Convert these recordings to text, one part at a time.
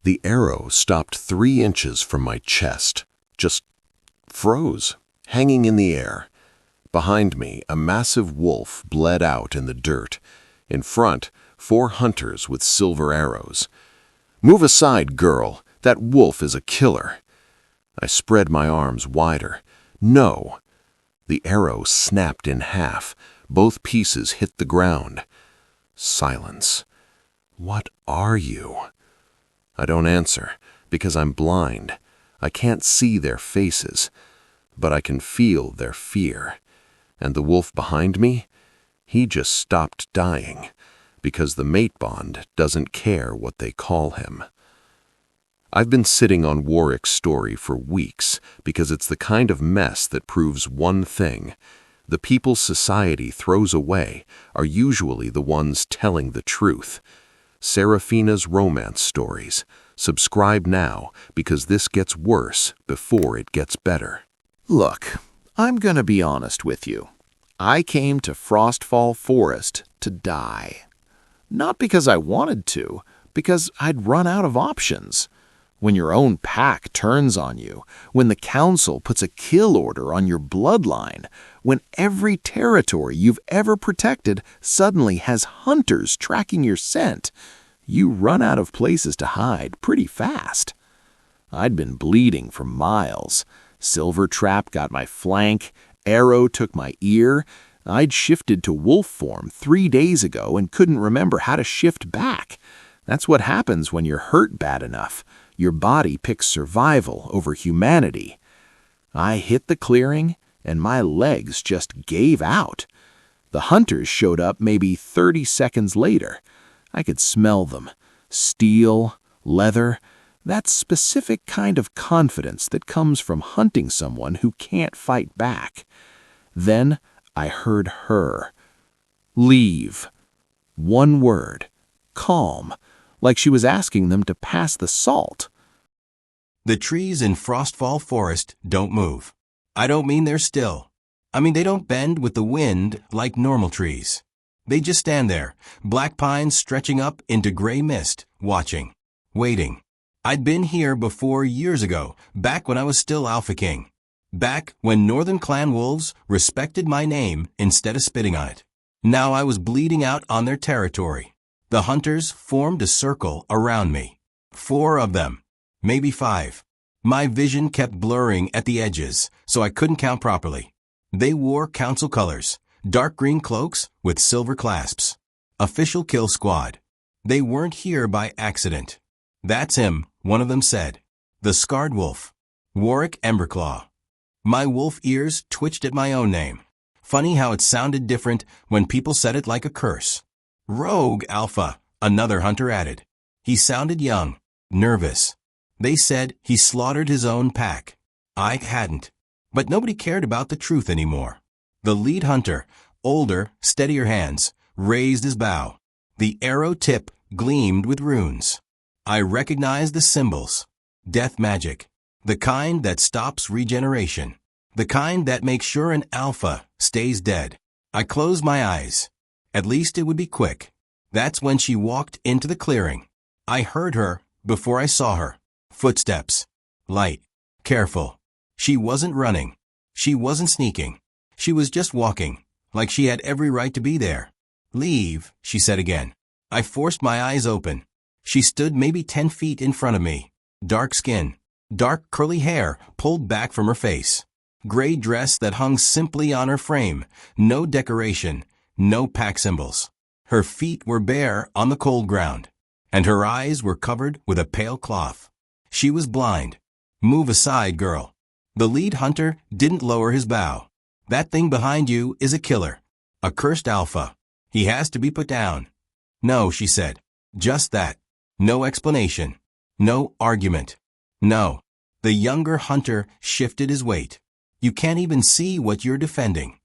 The arrow stopped 3 inches from my chest, just froze, hanging in the air. Behind me, a massive wolf bled out in the dirt. In front, 4 hunters with silver arrows. "Move aside, girl. That wolf is a killer." I spread my arms wider. "No." The arrow snapped in half. Both pieces hit the ground. Silence. "What are you?" I don't answer, because I'm blind. I can't see their faces, but I can feel their fear. And the wolf behind me? He just stopped dying, because the mate bond doesn't care what they call him. I've been sitting on Warrick's story for weeks because it's the kind of mess that proves one thing. The people society throws away are usually the ones telling the truth. Seraphina's romance stories. Subscribe now, because this gets worse before it gets better. Look, I'm gonna be honest with you. I came to Frostfall Forest to die. Not because I wanted to, because I'd run out of options. When your own pack turns on you, when the council puts a kill order on your bloodline, when every territory you've ever protected suddenly has hunters tracking your scent, you run out of places to hide pretty fast. I'd been bleeding for miles. Silver Trap got my flank, Arrow took my ear. I'd shifted to wolf form 3 days ago and couldn't remember how to shift back. That's what happens when you're hurt bad enough. Your body picks survival over humanity. I hit the clearing, and my legs just gave out. The hunters showed up maybe 30 seconds later. I could smell them. Steel, leather, that specific kind of confidence that comes from hunting someone who can't fight back. Then I heard her. Leave. One word. Calm. Like she was asking them to pass the salt. The trees in Frostfall Forest don't move. I don't mean they're still. I mean they don't bend with the wind like normal trees. They just stand there, black pines stretching up into gray mist, watching, waiting. I'd been here before years ago, back when I was still Alpha King. Back when Northern Clan wolves respected my name instead of spitting on it. Now I was bleeding out on their territory. The hunters formed a circle around me. 4 of them, maybe 5. My vision kept blurring at the edges, so I couldn't count properly. They wore council colors, dark green cloaks with silver clasps. Official kill squad. They weren't here by accident. "That's him," one of them said. "The scarred wolf. Warrick Emberclaw." My wolf ears twitched at my own name. Funny how it sounded different when people said it like a curse. "Rogue Alpha," another hunter added. He sounded young, nervous. They said he slaughtered his own pack. I hadn't. But nobody cared about the truth anymore. The lead hunter, older, steadier hands, raised his bow. The arrow tip gleamed with runes. I recognized the symbols. Death magic. The kind that stops regeneration. The kind that makes sure an alpha stays dead. I closed my eyes. At least it would be quick. That's when she walked into the clearing. I heard her before I saw her. Footsteps. Light. Careful. She wasn't running. She wasn't sneaking. She was just walking, like she had every right to be there. "Leave," she said again. I forced my eyes open. She stood maybe 10 feet in front of me. Dark skin. Dark curly hair pulled back from her face. Gray dress that hung simply on her frame. No decoration. No pack symbols. Her feet were bare on the cold ground, and her eyes were covered with a pale cloth. She was blind. "Move aside, girl." The lead hunter didn't lower his bow. "That thing behind you is a killer. A cursed alpha. He has to be put down." "No," she said. "Just that. No explanation. No argument. No." The younger hunter shifted his weight. "You can't even see what you're defending."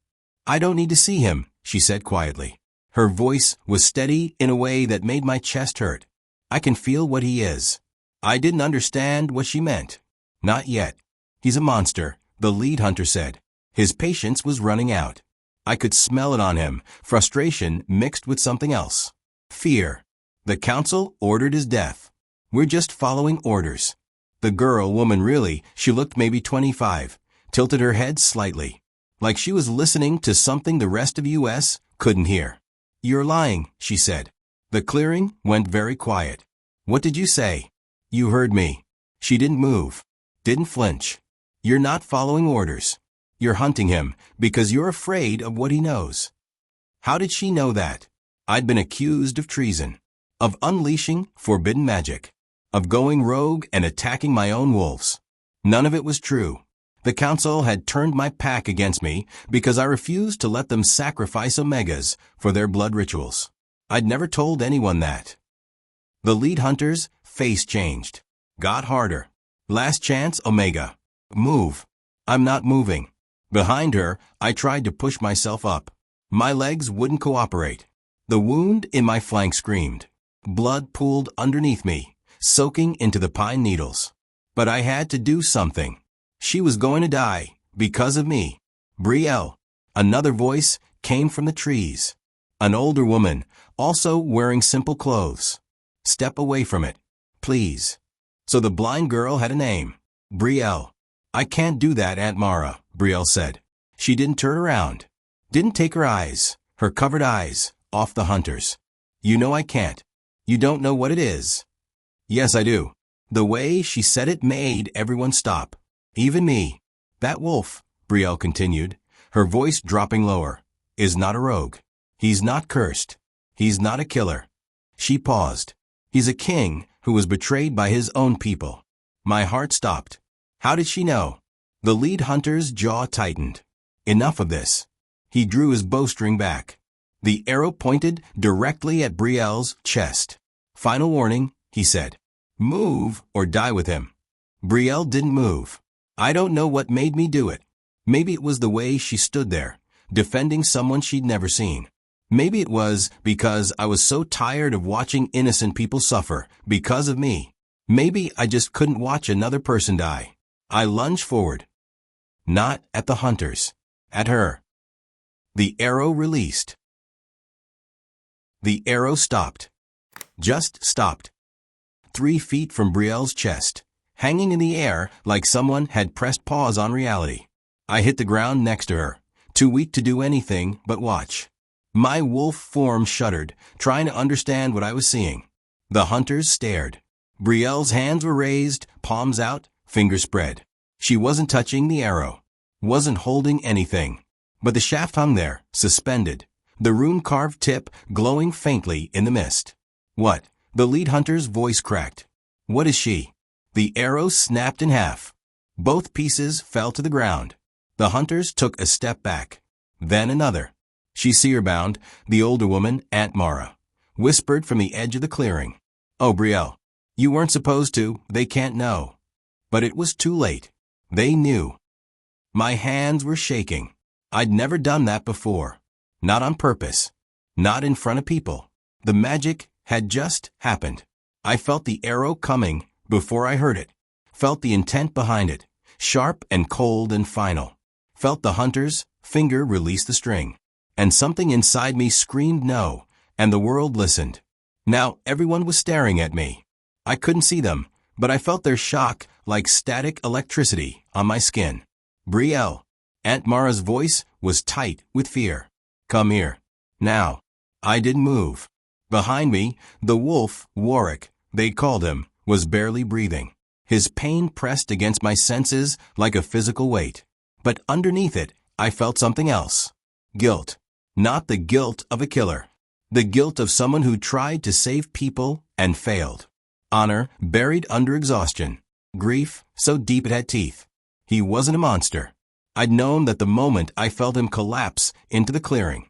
"I don't need to see him," she said quietly. Her voice was steady in a way that made my chest hurt. "I can feel what he is." I didn't understand what she meant. "Not yet. He's a monster," the lead hunter said. His patience was running out. I could smell it on him, frustration mixed with something else. Fear. The council ordered his death. We're just following orders. The woman really, she looked maybe 25, tilted her head slightly, like she was listening to something the rest of US couldn't hear. You're lying, she said. The clearing went very quiet. What did you say? You heard me. She didn't move. Didn't flinch. You're not following orders. You're hunting him because you're afraid of what he knows. How did she know that? I'd been accused of treason, of unleashing forbidden magic, of going rogue and attacking my own wolves. None of it was true. The council had turned my pack against me because I refused to let them sacrifice omegas for their blood rituals. I'd never told anyone that. The lead hunter's face changed. Got harder. Last chance, Omega. Move. I'm not moving. Behind her, I tried to push myself up. My legs wouldn't cooperate. The wound in my flank screamed. Blood pooled underneath me, soaking into the pine needles. But I had to do something. She was going to die, because of me. Brielle. Another voice came from the trees. An older woman, also wearing simple clothes. Step away from it, please. So the blind girl had a name. Brielle. I can't do that, Aunt Mara, Brielle said. She didn't turn around. Didn't take her covered eyes, off the hunters. You know I can't. You don't know what it is. Yes, I do. The way she said it made everyone stop. Even me. That wolf, Brielle continued, her voice dropping lower, is not a rogue. He's not cursed. He's not a killer. She paused. He's a king who was betrayed by his own people. My heart stopped. How did she know? The lead hunter's jaw tightened. Enough of this. He drew his bowstring back. The arrow pointed directly at Brielle's chest. Final warning, he said. Move or die with him. Brielle didn't move. I don't know what made me do it. Maybe it was the way she stood there, defending someone she'd never seen. Maybe it was because I was so tired of watching innocent people suffer because of me. Maybe I just couldn't watch another person die. I lunged forward. Not at the hunters. At her. The arrow released. The arrow stopped. Just stopped. 3 feet from Brielle's chest, hanging in the air like someone had pressed pause on reality. I hit the ground next to her, too weak to do anything but watch. My wolf form shuddered, trying to understand what I was seeing. The hunters stared. Brielle's hands were raised, palms out, fingers spread. She wasn't touching the arrow, wasn't holding anything. But the shaft hung there, suspended, the rune-carved tip glowing faintly in the mist. What? The lead hunter's voice cracked. What is she? The arrow snapped in half. Both pieces fell to the ground. The hunters took a step back. Then another. She's seer-bound, the older woman, Aunt Mara, whispered from the edge of the clearing. Oh, Brielle, you weren't supposed to, they can't know. But it was too late. They knew. My hands were shaking. I'd never done that before. Not on purpose. Not in front of people. The magic had just happened. I felt the arrow coming before I heard it. Felt the intent behind it, sharp and cold and final. Felt the hunter's finger release the string. And something inside me screamed no, and the world listened. Now everyone was staring at me. I couldn't see them, but I felt their shock like static electricity on my skin. Brielle. Aunt Mara's voice was tight with fear. Come here. Now. I didn't move. Behind me, the wolf, Warrick, they called him, was barely breathing. His pain pressed against my senses like a physical weight. But underneath it, I felt something else. Guilt. Not the guilt of a killer. The guilt of someone who tried to save people and failed. Honor buried under exhaustion. Grief so deep it had teeth. He wasn't a monster. I'd known that the moment I felt him collapse into the clearing.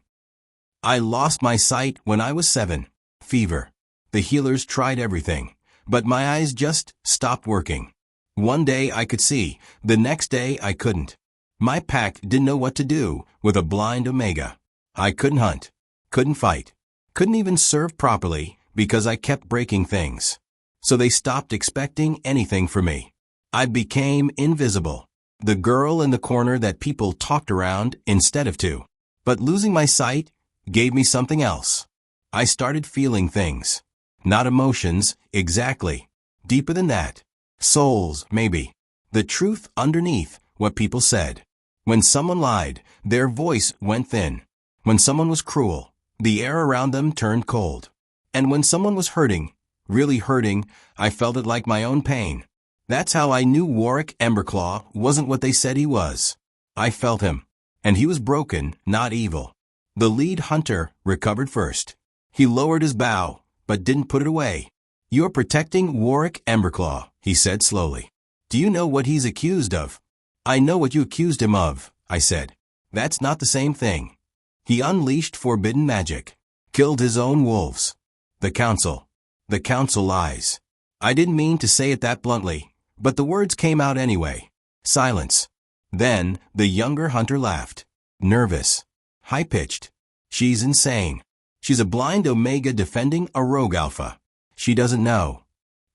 I lost my sight when I was 7. Fever. The healers tried everything, but my eyes just stopped working. One day I could see, the next day I couldn't. My pack didn't know what to do with a blind Omega. I couldn't hunt, couldn't fight, couldn't even serve properly because I kept breaking things. So they stopped expecting anything from me. I became invisible. The girl in the corner that people talked around instead of to. But losing my sight gave me something else. I started feeling things. Not emotions, exactly, Deeper than that. Souls, maybe. The truth underneath what people said. When someone lied, their voice went thin. When someone was cruel, the air around them turned cold. And when someone was hurting, really hurting, I felt it like my own pain. That's how I knew Warrick Emberclaw wasn't what they said he was. I felt him. And he was broken, not evil. The lead hunter recovered first. He lowered his bow, but didn't put it away. "You're protecting Warrick Emberclaw," he said slowly. "Do you know what he's accused of?" "I know what you accused him of," I said. "That's not the same thing. He unleashed forbidden magic. Killed his own wolves. The council. The council lies." I didn't mean to say it that bluntly, but the words came out anyway. Silence. Then the younger hunter laughed. Nervous. High-pitched. "She's insane. She's a blind Omega defending a rogue Alpha. She doesn't know."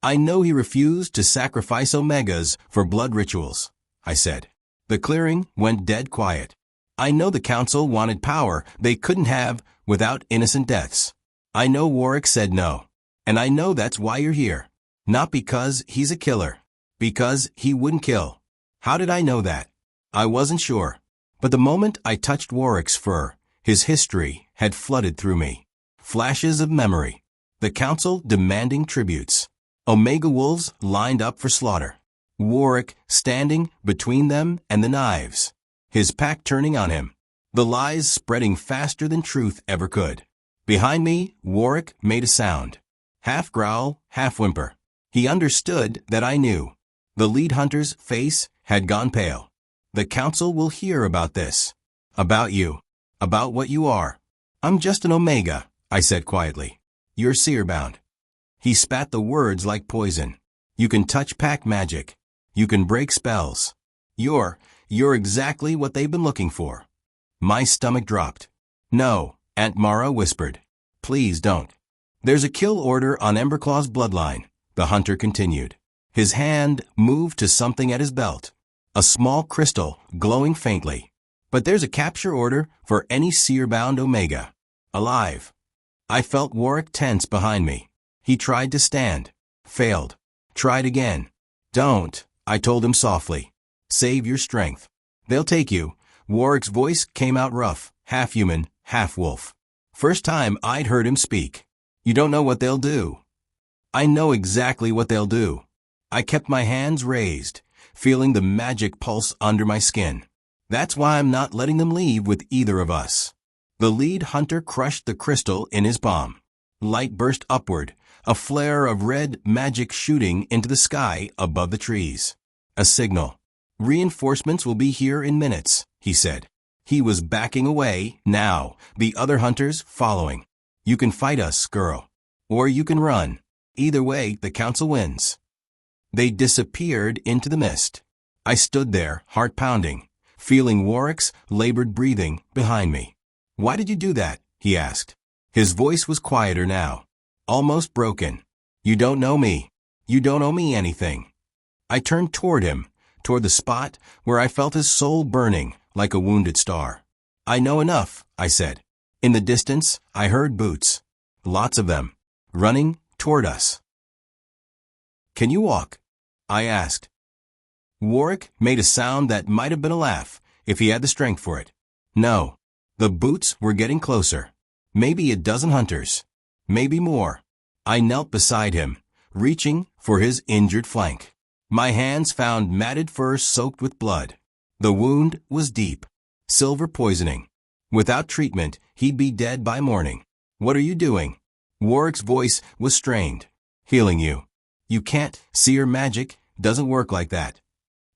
"I know he refused to sacrifice Omegas for blood rituals," I said. The clearing went dead quiet. "I know the council wanted power they couldn't have without innocent deaths. I know Warrick said no. And I know that's why you're here. Not because he's a killer. Because he wouldn't kill." How did I know that? I wasn't sure. But the moment I touched Warrick's fur, his history had flooded through me. Flashes of memory. The council demanding tributes. Omega wolves lined up for slaughter. Warrick standing between them and the knives. His pack turning on him. The lies spreading faster than truth ever could. Behind me, Warrick made a sound. Half growl, half whimper. He understood that I knew. The lead hunter's face had gone pale. "The council will hear about this. About you. About what you are." "I'm just an Omega," I said quietly. "You're seer-bound." He spat the words like poison. "You can touch pack magic. You can break spells. You're exactly what they've been looking for." My stomach dropped. "No," Aunt Mara whispered. "Please don't." "There's a kill order on Emberclaw's bloodline," the hunter continued. His hand moved to something at his belt. A small crystal, glowing faintly. "But there's a capture order for any seer-bound Omega. Alive." I felt Warrick tense behind me. He tried to stand. Failed. Tried again. "Don't," I told him softly. "Save your strength. They'll take you." Warrick's voice came out rough, half human, half wolf. First time I'd heard him speak. "You don't know what they'll do." "I know exactly what they'll do." I kept my hands raised, feeling the magic pulse under my skin. "That's why I'm not letting them leave with either of us." The lead hunter crushed the crystal in his palm. Light burst upward, a flare of red magic shooting into the sky above the trees. A signal. "Reinforcements will be here in minutes," he said. He was backing away, now, the other hunters following. "You can fight us, girl. Or you can run. Either way, the council wins." They disappeared into the mist. I stood there, heart pounding, feeling Warrick's labored breathing behind me. "Why did you do that?" he asked. His voice was quieter now, almost broken. "You don't know me. You don't owe me anything." I turned toward him, toward the spot where I felt his soul burning like a wounded star. "I know enough," I said. In the distance, I heard boots. Lots of them. Running toward us. "Can you walk?" I asked. Warrick made a sound that might have been a laugh, if he had the strength for it. "No." The boots were getting closer. Maybe a dozen hunters. Maybe more. I knelt beside him, reaching for his injured flank. My hands found matted fur soaked with blood. The wound was deep. Silver poisoning. Without treatment, he'd be dead by morning. "What are you doing?" Warrick's voice was strained. "Healing you. You can't. Seer magic doesn't work like that."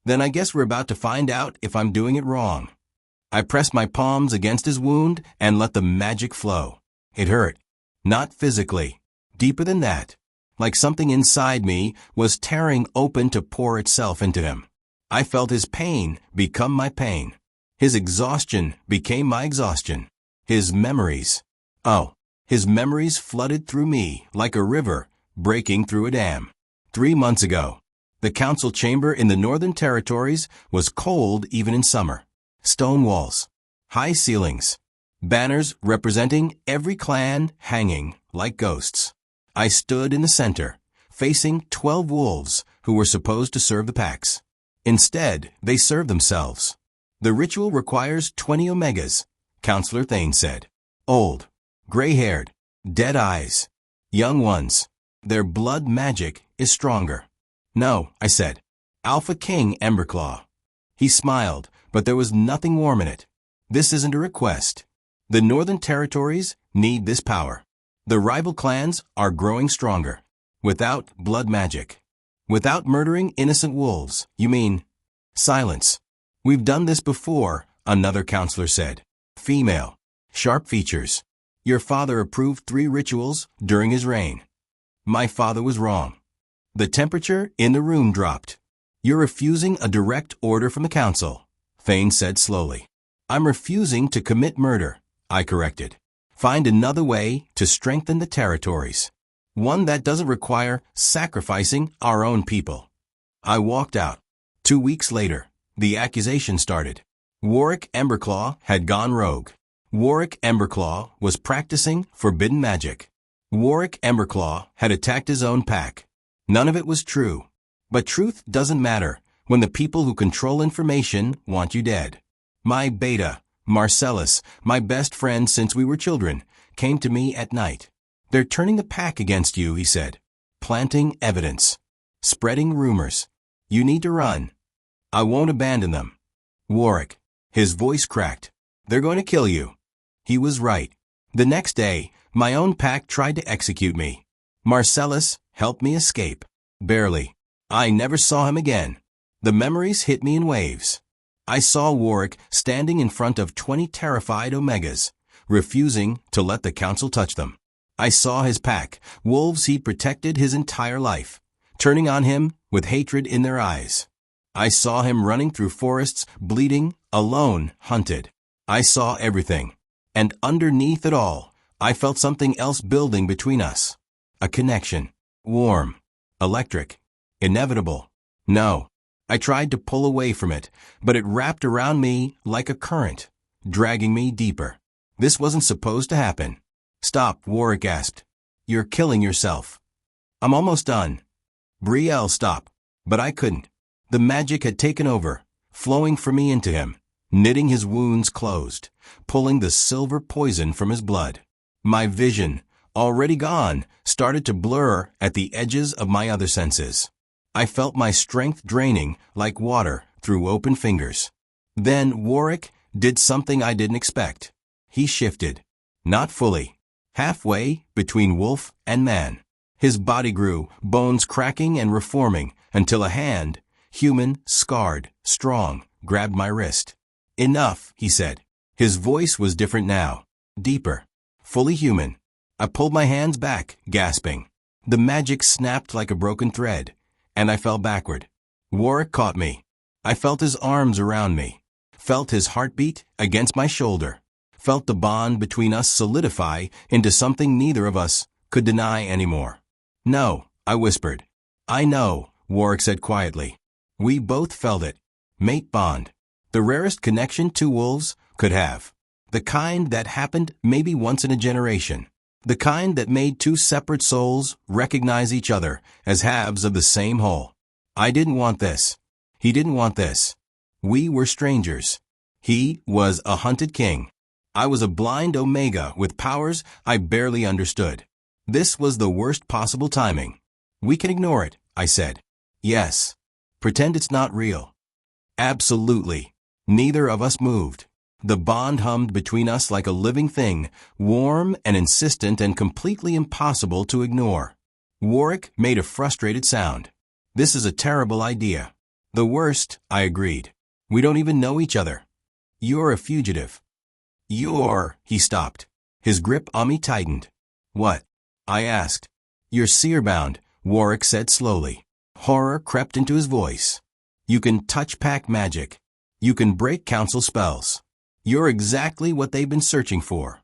"Then I guess we're about to find out if I'm doing it wrong." I pressed my palms against his wound and let the magic flow. It hurt. Not physically. Deeper than that. Like something inside me was tearing open to pour itself into him. I felt his pain become my pain. His exhaustion became my exhaustion. His memories. His memories flooded through me like a river breaking through a dam. 3 months ago. The council chamber in the Northern Territories was cold even in summer. Stone walls. High ceilings. Banners representing every clan hanging like ghosts. I stood in the center, facing 12 wolves who were supposed to serve the packs. Instead, they served themselves. The ritual requires 20 omegas, Counselor Thane said. Old, gray-haired, dead eyes, young ones. Their blood magic is stronger. No, I said. Alpha King Emberclaw. He smiled, but there was nothing warm in it. This isn't a request. The Northern Territories need this power. The rival clans are growing stronger. Without blood magic. Without murdering innocent wolves, you mean? Silence. We've done this before, another counselor said. Female. Sharp features. Your father approved 3 rituals during his reign. My father was wrong. The temperature in the room dropped. You're refusing a direct order from the council, Thane said slowly. I'm refusing to commit murder, I corrected. Find another way to strengthen the territories. One that doesn't require sacrificing our own people. I walked out. 2 weeks later, the accusation started. Warrick Emberclaw had gone rogue. Warrick Emberclaw was practicing forbidden magic. Warrick Emberclaw had attacked his own pack. None of it was true. But truth doesn't matter when the people who control information want you dead. My beta, Marcellus, my best friend since we were children, came to me at night. They're turning the pack against you, he said. Planting evidence. Spreading rumors. You need to run. I won't abandon them. Warrick. His voice cracked. They're going to kill you. He was right. The next day, my own pack tried to execute me. Marcellus helped me escape. Barely. I never saw him again. The memories hit me in waves. I saw Warrick standing in front of 20 terrified omegas, refusing to let the council touch them. I saw his pack, wolves he protected his entire life, turning on him with hatred in their eyes. I saw him running through forests, bleeding, alone, hunted. I saw everything. And underneath it all, I felt something else building between us. A connection. Warm. Electric. Inevitable. No. I tried to pull away from it, but it wrapped around me like a current, dragging me deeper. This wasn't supposed to happen. Stop, Warrick gasped. You're killing yourself. I'm almost done. Brielle, stop. But I couldn't. The magic had taken over, flowing from me into him, knitting his wounds closed, pulling the silver poison from his blood. My vision, already gone, started to blur at the edges of my other senses. I felt my strength draining like water through open fingers. Then Warrick did something I didn't expect. He shifted. Not fully. Halfway between wolf and man. His body grew, bones cracking and reforming, until a hand, human, scarred, strong, grabbed my wrist. Enough, he said. His voice was different now. Deeper. Fully human. I pulled my hands back, gasping. The magic snapped like a broken thread, and I fell backward. Warrick caught me. I felt his arms around me. Felt his heartbeat against my shoulder. Felt the bond between us solidify into something neither of us could deny anymore. No, I whispered. I know, Warrick said quietly. We both felt it. Mate bond. The rarest connection two wolves could have. The kind that happened maybe once in a generation. The kind that made two separate souls recognize each other as halves of the same whole. I didn't want this. He didn't want this. We were strangers. He was a hunted king. I was a blind omega with powers I barely understood. This was the worst possible timing. We can ignore it, I said. Yes. Pretend it's not real. Absolutely. Neither of us moved. The bond hummed between us like a living thing, warm and insistent and completely impossible to ignore. Warrick made a frustrated sound. This is a terrible idea. The worst, I agreed. We don't even know each other. You're a fugitive. He stopped. His grip on me tightened. What? I asked. You're seer-bound, Warrick said slowly. Horror crept into his voice. You can touch pack magic. You can break council spells. You're exactly what they've been searching for.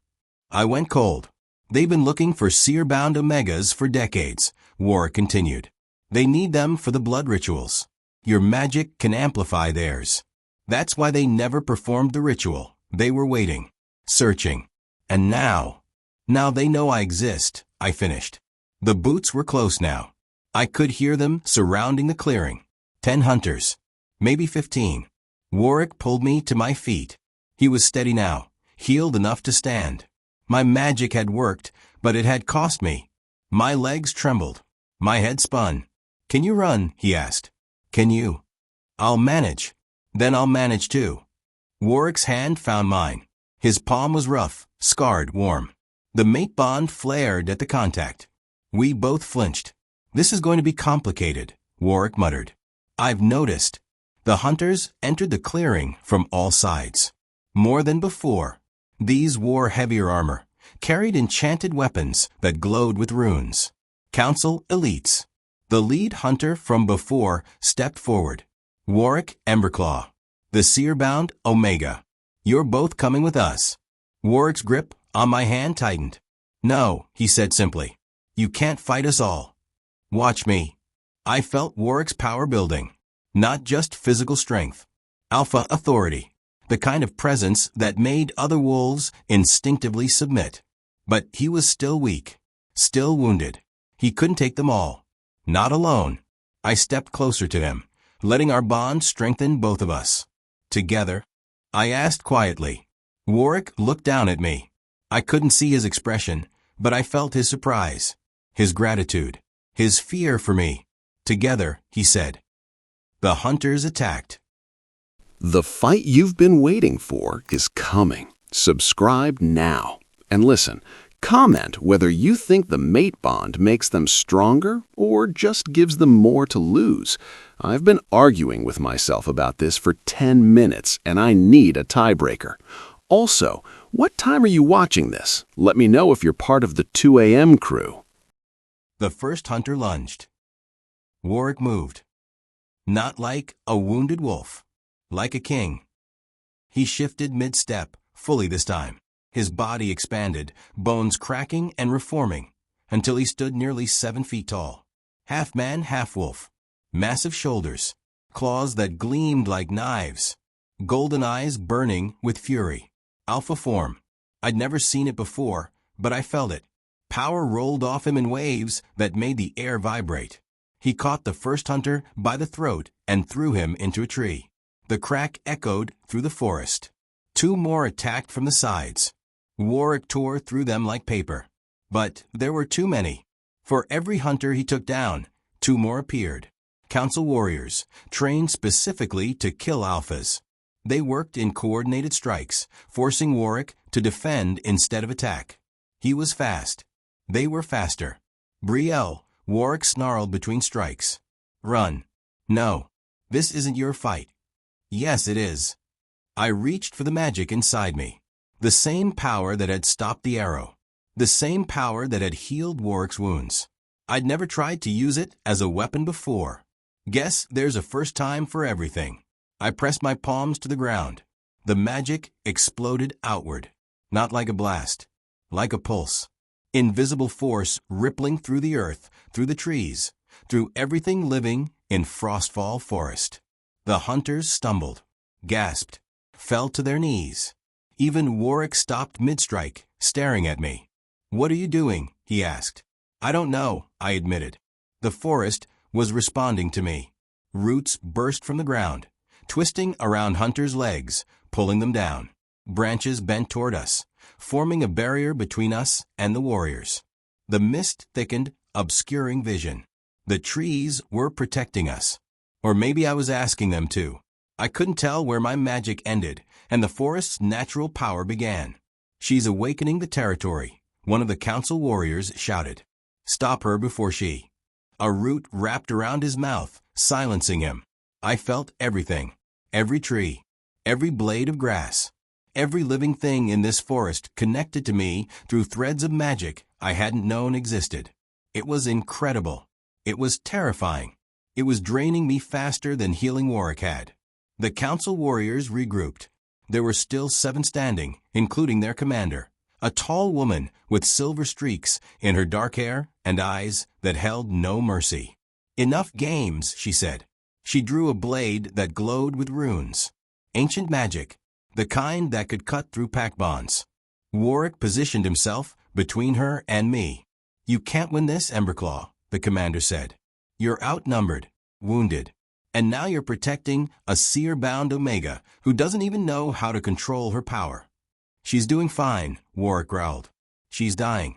I went cold. They've been looking for seer-bound omegas for decades, Warrick continued. They need them for the blood rituals. Your magic can amplify theirs. That's why they never performed the ritual. They were waiting. Searching. And now they know I exist, I finished. The boots were close now. I could hear them surrounding the clearing. 10 hunters. Maybe 15. Warrick pulled me to my feet. He was steady now, healed enough to stand. My magic had worked, but it had cost me. My legs trembled. My head spun. "Can you run?" he asked. "Can you?" "I'll manage." "Then I'll manage too." Warwick's hand found mine. His palm was rough, scarred, warm. The mate bond flared at the contact. We both flinched. "This is going to be complicated," Warrick muttered. "I've noticed." The hunters entered the clearing from all sides. More than before, these wore heavier armor, carried enchanted weapons that glowed with runes. Council elites. The lead hunter from before stepped forward. "Warrick Emberclaw, the seer-bound Omega. You're both coming with us." Warwick's grip on my hand tightened. "No," he said simply. "You can't fight us all. Watch me." I felt Warwick's power building. Not just physical strength. Alpha authority. The kind of presence that made other wolves instinctively submit. But he was still weak. Still wounded. He couldn't take them all. Not alone. I stepped closer to him, letting our bond strengthen both of us. Together. I asked quietly. Warrick looked down at me. I couldn't see his expression, but I felt his surprise, his gratitude, his fear for me. "Together," he said. The hunters attacked. The fight you've been waiting for is coming. Subscribe now. And listen, comment whether you think the mate bond makes them stronger or just gives them more to lose. I've been arguing with myself about this for 10 minutes, and I need a tiebreaker. Also, what time are you watching this? Let me know if you're part of the 2 a.m. crew. The first hunter lunged. Warrick moved. Not like a wounded wolf. Like a king. He shifted mid-step, fully this time. His body expanded, bones cracking and reforming, until he stood nearly 7 feet tall. Half man, half wolf. Massive shoulders. Claws that gleamed like knives. Golden eyes burning with fury. Alpha form. I'd never seen it before, but I felt it. Power rolled off him in waves that made the air vibrate. He caught the first hunter by the throat and threw him into a tree. The crack echoed through the forest. 2 more attacked from the sides. Warrick tore through them like paper. But there were too many. For every hunter he took down, 2 more appeared. Council warriors, trained specifically to kill alphas. They worked in coordinated strikes, forcing Warrick to defend instead of attack. He was fast. They were faster. Brielle, Warrick snarled between strikes. "Run." "No. This isn't your fight." "Yes, it is." I reached for the magic inside me. The same power that had stopped the arrow. The same power that had healed Warrick's wounds. I'd never tried to use it as a weapon before. Guess there's a first time for everything. I pressed my palms to the ground. The magic exploded outward. Not like a blast. Like a pulse. Invisible force rippling through the earth, through the trees, through everything living in Frostfall Forest. The hunters stumbled, gasped, fell to their knees. Even Warrick stopped mid-strike, staring at me. "What are you doing?" he asked. "I don't know," I admitted. The forest was responding to me. Roots burst from the ground, twisting around hunters' legs, pulling them down. Branches bent toward us, forming a barrier between us and the warriors. The mist thickened, obscuring vision. The trees were protecting us. Or maybe I was asking them to. I couldn't tell where my magic ended and the forest's natural power began. "She's awakening the territory," one of the council warriors shouted. "Stop her before she..." A root wrapped around his mouth, silencing him. I felt everything. Every tree. Every blade of grass. Every living thing in this forest connected to me through threads of magic I hadn't known existed. It was incredible. It was terrifying. It was draining me faster than healing Warrick had. The council warriors regrouped. There were still 7 standing, including their commander, a tall woman with silver streaks in her dark hair and eyes that held no mercy. "Enough games," she said. She drew a blade that glowed with runes. Ancient magic, the kind that could cut through pack bonds. Warrick positioned himself between her and me. "You can't win this, Emberclaw," the commander said. You're outnumbered, wounded, and now you're protecting a seer-bound Omega who doesn't even know how to control her power. She's doing fine, Warrick growled. She's dying.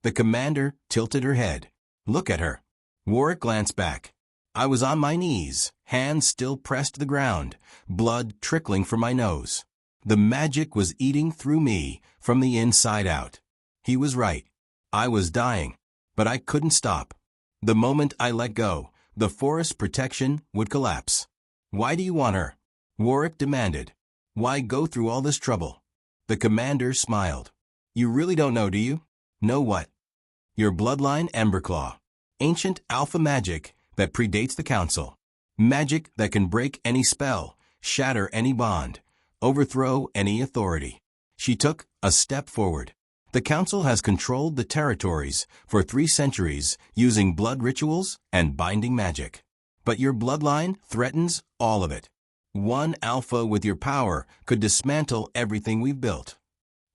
The commander tilted her head. Look at her. Warrick glanced back. I was on my knees, hands still pressed to the ground, blood trickling from my nose. The magic was eating through me from the inside out. He was right. I was dying, but I couldn't stop. The moment I let go, the forest protection would collapse. Why do you want her? Warrick demanded. Why go through all this trouble? The commander smiled. You really don't know, do you? Know what? Your bloodline Emberclaw. Ancient alpha magic that predates the council. Magic that can break any spell, shatter any bond, overthrow any authority. She took a step forward. The council has controlled the territories for 3 centuries using blood rituals and binding magic. But your bloodline threatens all of it. One alpha with your power could dismantle everything we've built.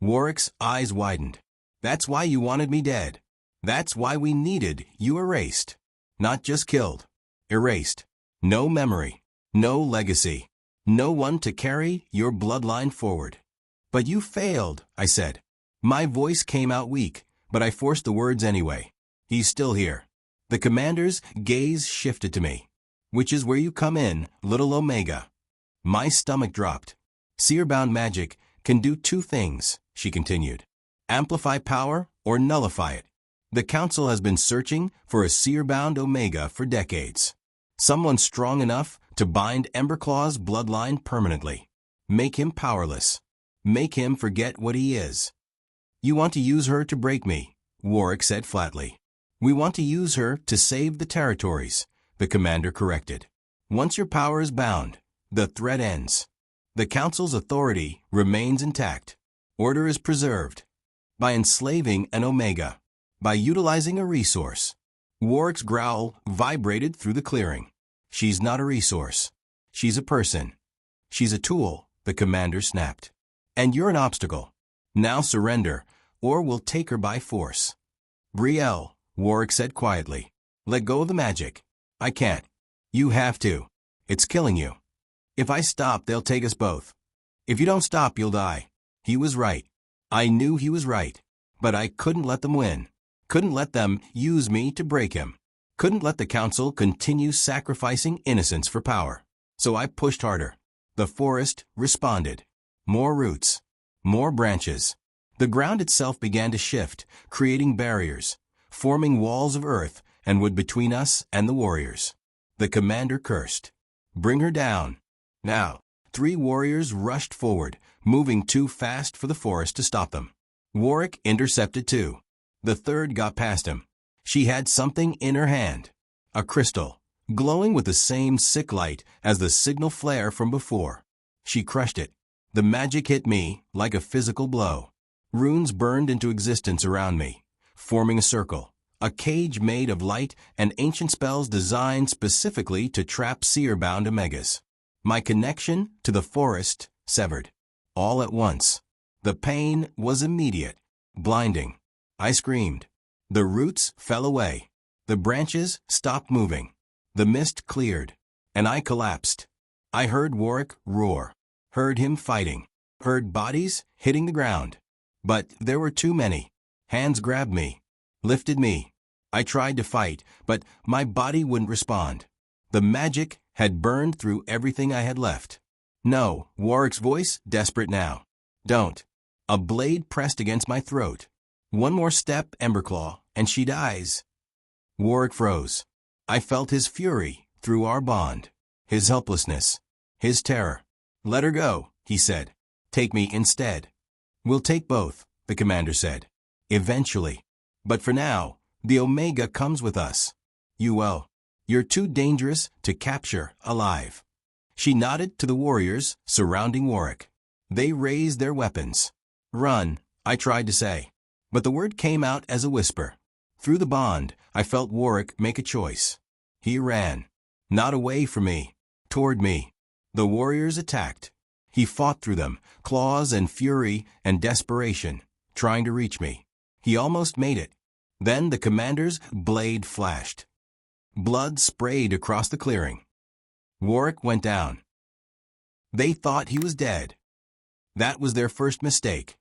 Warrick's eyes widened. That's why you wanted me dead. That's why we needed you erased. Not just killed. Erased. No memory. No legacy. No one to carry your bloodline forward. But you failed, I said. My voice came out weak, but I forced the words anyway. He's still here. The commander's gaze shifted to me. Which is where you come in, little Omega. My stomach dropped. Seer-bound magic can do 2 things, she continued. Amplify power or nullify it. The council has been searching for a seer-bound Omega for decades. Someone strong enough to bind Emberclaw's bloodline permanently. Make him powerless. Make him forget what he is. You want to use her to break me, Warrick said flatly. We want to use her to save the territories, the commander corrected. Once your power is bound, the threat ends. The council's authority remains intact. Order is preserved. By enslaving an Omega. By utilizing a resource. Warrick's growl vibrated through the clearing. She's not a resource. She's a person. She's a tool, the commander snapped. And you're an obstacle. Now surrender, or we'll take her by force. Brielle, Warrick said quietly. Let go of the magic. I can't. You have to. It's killing you. If I stop, they'll take us both. If you don't stop, you'll die. He was right. I knew he was right. But I couldn't let them win. Couldn't let them use me to break him. Couldn't let the council continue sacrificing innocence for power. So I pushed harder. The forest responded. More roots. More branches. The ground itself began to shift, creating barriers, forming walls of earth and wood between us and the warriors. The commander cursed. Bring her down. Now. 3 warriors rushed forward, moving too fast for the forest to stop them. Warrick intercepted 2. The 3rd got past him. She had something in her hand. A crystal, glowing with the same sick light as the signal flare from before. She crushed it. The magic hit me like a physical blow. Runes burned into existence around me, forming a circle. A cage made of light and ancient spells designed specifically to trap seer-bound Omegas. My connection to the forest severed. All at once. The pain was immediate, blinding. I screamed. The roots fell away. The branches stopped moving. The mist cleared. And I collapsed. I heard Warrick roar. Heard him fighting. Heard bodies hitting the ground. But there were too many. Hands grabbed me. Lifted me. I tried to fight, but my body wouldn't respond. The magic had burned through everything I had left. No, Warrick's voice, desperate now. Don't. A blade pressed against my throat. One more step, Emberclaw, and she dies. Warrick froze. I felt his fury through our bond. His helplessness. His terror. Let her go, he said. Take me instead. We'll take both, the commander said. Eventually. But for now, the Omega comes with us. You will. You're too dangerous to capture alive. She nodded to the warriors surrounding Warrick. They raised their weapons. Run, I tried to say. But the word came out as a whisper. Through the bond, I felt Warrick make a choice. He ran. Not away from me. Toward me. The warriors attacked. He fought through them, claws and fury and desperation, trying to reach me. He almost made it. Then the commander's blade flashed. Blood sprayed across the clearing. Warrick went down. They thought he was dead. That was their first mistake.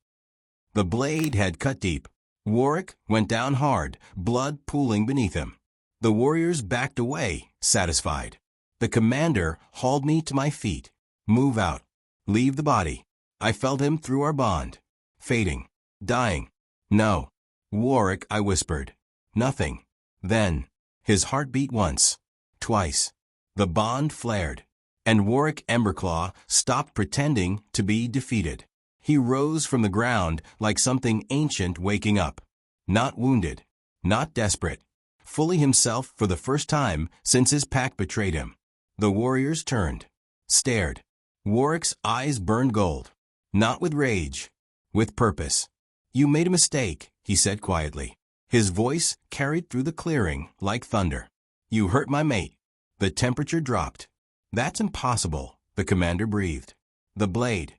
The blade had cut deep. Warrick went down hard, blood pooling beneath him. The warriors backed away, satisfied. The commander hauled me to my feet. Move out. Leave the body. I felt him through our bond. Fading. Dying. No. Warrick, I whispered. Nothing. Then, his heart beat once. Twice. The bond flared. And Warrick Emberclaw stopped pretending to be defeated. He rose from the ground like something ancient waking up. Not wounded. Not desperate. Fully himself for the first time since his pack betrayed him. The warriors turned. Stared. Warrick's eyes burned gold. Not with rage. With purpose. You made a mistake, he said quietly. His voice carried through the clearing like thunder. You hurt my mate. The temperature dropped. That's impossible, the commander breathed. The blade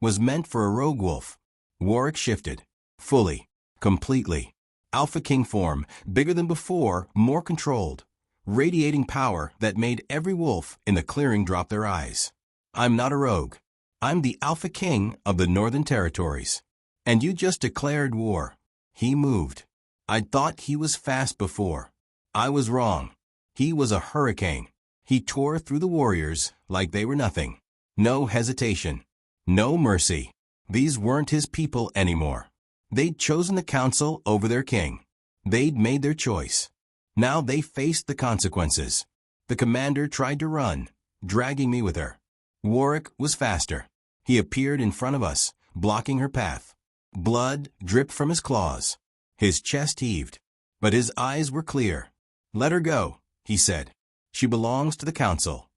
was meant for a rogue wolf. Warrick shifted. Fully. Completely. Alpha King form, bigger than before, more controlled. Radiating power that made every wolf in the clearing drop their eyes. I'm not a rogue. I'm the Alpha King of the Northern Territories. And you just declared war. He moved. I'd thought he was fast before. I was wrong. He was a hurricane. He tore through the warriors like they were nothing. No hesitation. No mercy. These weren't his people anymore. They'd chosen the council over their king. They'd made their choice. Now they faced the consequences. The commander tried to run, dragging me with her. Warrick was faster. He appeared in front of us, blocking her path. Blood dripped from his claws. His chest heaved, but his eyes were clear. Let her go, he said. She belongs to the council.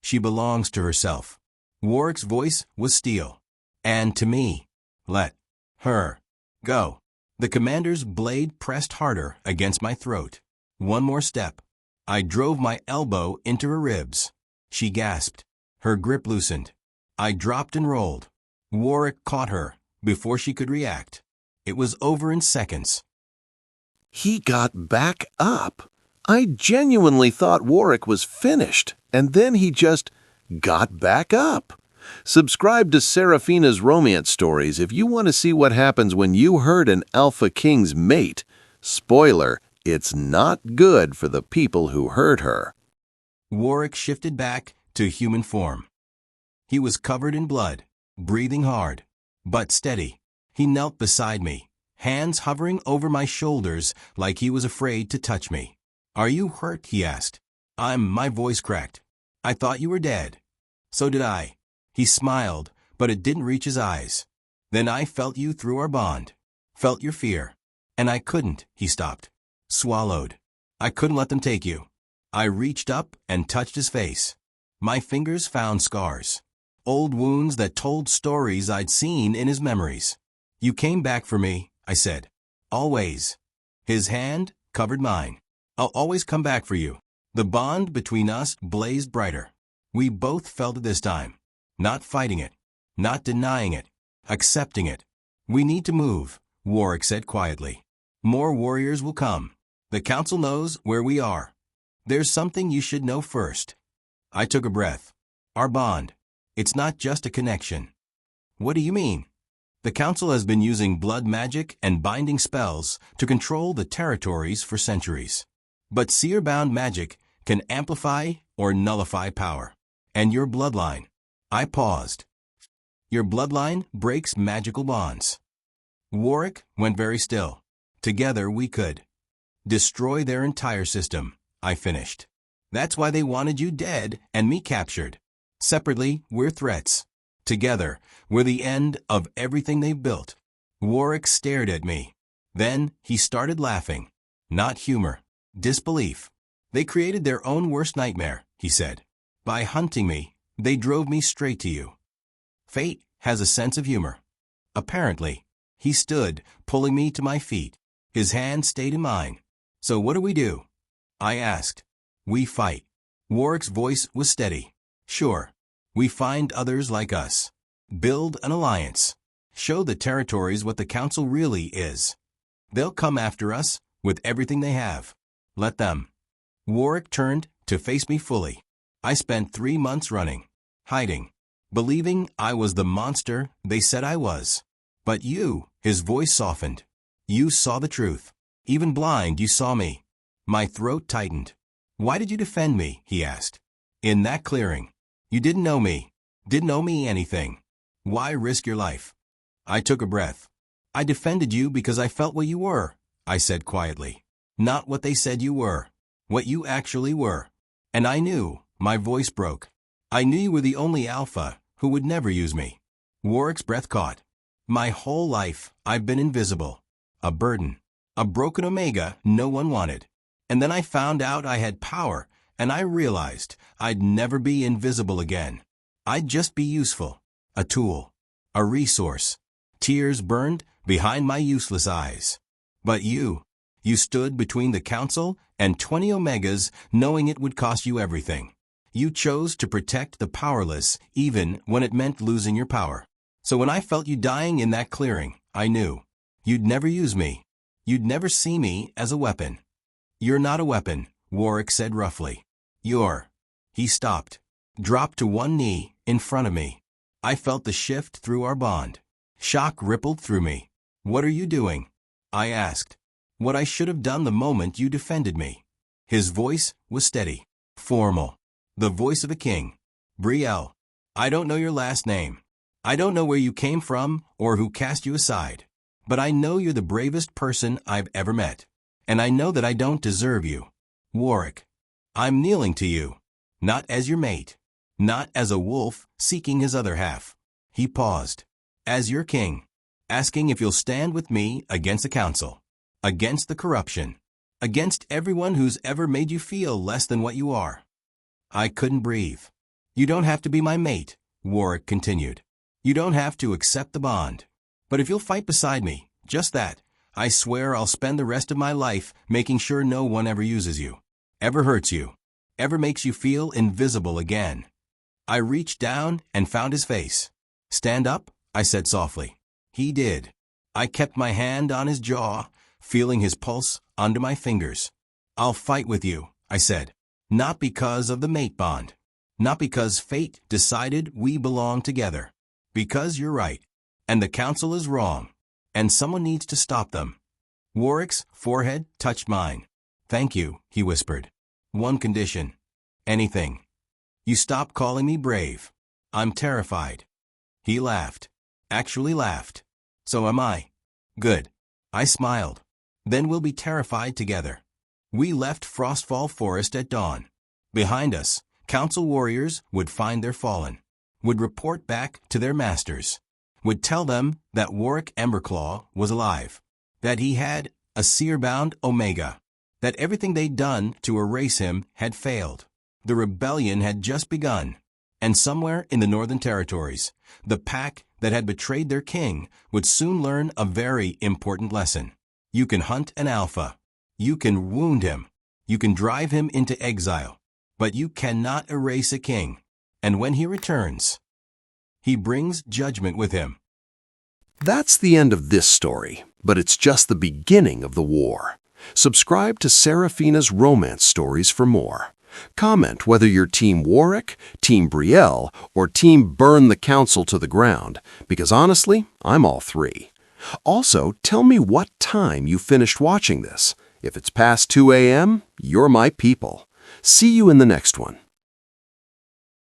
She belongs to herself. Warrick's voice was steel. And to me. Let her go. The commander's blade pressed harder against my throat. One more step. I drove my elbow into her ribs. She gasped. Her grip loosened. I dropped and rolled. Warrick caught her before she could react. It was over in seconds. He got back up. I genuinely thought Warrick was finished, and then he just got back up. Subscribe to Seraphina's romance stories if you want to see what happens when you hurt an Alpha King's mate. Spoiler, it's not good for the people who hurt her. Warrick shifted back to human form. He was covered in blood, breathing hard, but steady. He knelt beside me, hands hovering over my shoulders like he was afraid to touch me. Are you hurt? He asked. My voice cracked. I thought you were dead. So did I. He smiled, but it didn't reach his eyes. Then I felt you through our bond. Felt your fear. And I couldn't, he stopped. Swallowed. I couldn't let them take you. I reached up and touched his face. My fingers found scars. Old wounds that told stories I'd seen in his memories. You came back for me, I said. Always. His hand covered mine. I'll always come back for you. The bond between us blazed brighter. We both felt it this time. Not fighting it. Not denying it. Accepting it. We need to move, Warrick said quietly. More warriors will come. The council knows where we are. There's something you should know first. I took a breath. Our bond. It's not just a connection. What do you mean? The council has been using blood magic and binding spells to control the territories for centuries. But seer-bound magic can amplify or nullify power. And your bloodline. I paused. Your bloodline breaks magical bonds. Warrick went very still. Together we could destroy their entire system, I finished. That's why they wanted you dead and me captured. Separately, we're threats. Together, we're the end of everything they've built. Warrick stared at me. Then he started laughing. Not humor. Disbelief. They created their own worst nightmare, he said. By hunting me, they drove me straight to you. Fate has a sense of humor. Apparently. He stood, pulling me to my feet. His hand stayed in mine. So what do we do? I asked. We fight. Warrick's voice was steady. Sure. We find others like us. Build an alliance. Show the territories what the council really is. They'll come after us with everything they have. Let them. Warrick turned to face me fully. I spent 3 months running, hiding, believing I was the monster they said I was. But you, his voice softened. You saw the truth. Even blind, you saw me. My throat tightened. Why did you defend me? He asked. In that clearing. You didn't know me. Didn't owe me anything. Why risk your life? I took a breath. I defended you because I felt what you were, I said quietly. Not what they said you were. What you actually were. And I knew. My voice broke. I knew you were the only alpha who would never use me. Warrick's breath caught. My whole life, I've been invisible. A burden. A broken omega no one wanted. And then I found out I had power, and I realized I'd never be invisible again. I'd just be useful. A tool. A resource. Tears burned behind my useless eyes. But you stood between the council and 20 omegas, knowing it would cost you everything. You chose to protect the powerless, even when it meant losing your power. So when I felt you dying in that clearing, I knew. You'd never use me. You'd never see me as a weapon. You're not a weapon, Warrick said roughly. You're. He stopped. Dropped to one knee in front of me. I felt the shift through our bond. Shock rippled through me. What are you doing? I asked. What I should have done the moment you defended me. His voice was steady. Formal. The voice of a king. Brielle. I don't know your last name. I don't know where you came from or who cast you aside. But I know you're the bravest person I've ever met. And I know that I don't deserve you. Warrick. I'm kneeling to you. Not as your mate. Not as a wolf seeking his other half. He paused. As your king. Asking if you'll stand with me against the council. Against the corruption. Against everyone who's ever made you feel less than what you are. I couldn't breathe. You don't have to be my mate, Warrick continued. You don't have to accept the bond. But if you'll fight beside me, just that, I swear I'll spend the rest of my life making sure no one ever uses you, ever hurts you, ever makes you feel invisible again. I reached down and found his face. Stand up, I said softly. He did. I kept my hand on his jaw, feeling his pulse under my fingers. I'll fight with you, I said. Not because of the mate bond. Not because fate decided we belong together. Because you're right. And the council is wrong. And someone needs to stop them. Warrick's forehead touched mine. Thank you, he whispered. One condition. Anything. You stop calling me brave. I'm terrified. He laughed. Actually laughed. So am I. Good. I smiled. Then we'll be terrified together. We left Frostfall Forest at dawn. Behind us, council warriors would find their fallen, would report back to their masters, would tell them that Warrick Emberclaw was alive, that he had a seer-bound omega, that everything they'd done to erase him had failed. The rebellion had just begun, and somewhere in the Northern Territories, the pack that had betrayed their king would soon learn a very important lesson. You can hunt an alpha. You can wound him. You can drive him into exile. But you cannot erase a king. And when he returns, he brings judgment with him. That's the end of this story, but it's just the beginning of the war. Subscribe to Seraphina's romance stories for more. Comment whether you're Team Warrick, Team Brielle, or Team Burn the Council to the ground, because honestly, I'm all three. Also, tell me what time you finished watching this. If it's past 2 a.m., you're my people. See you in the next one.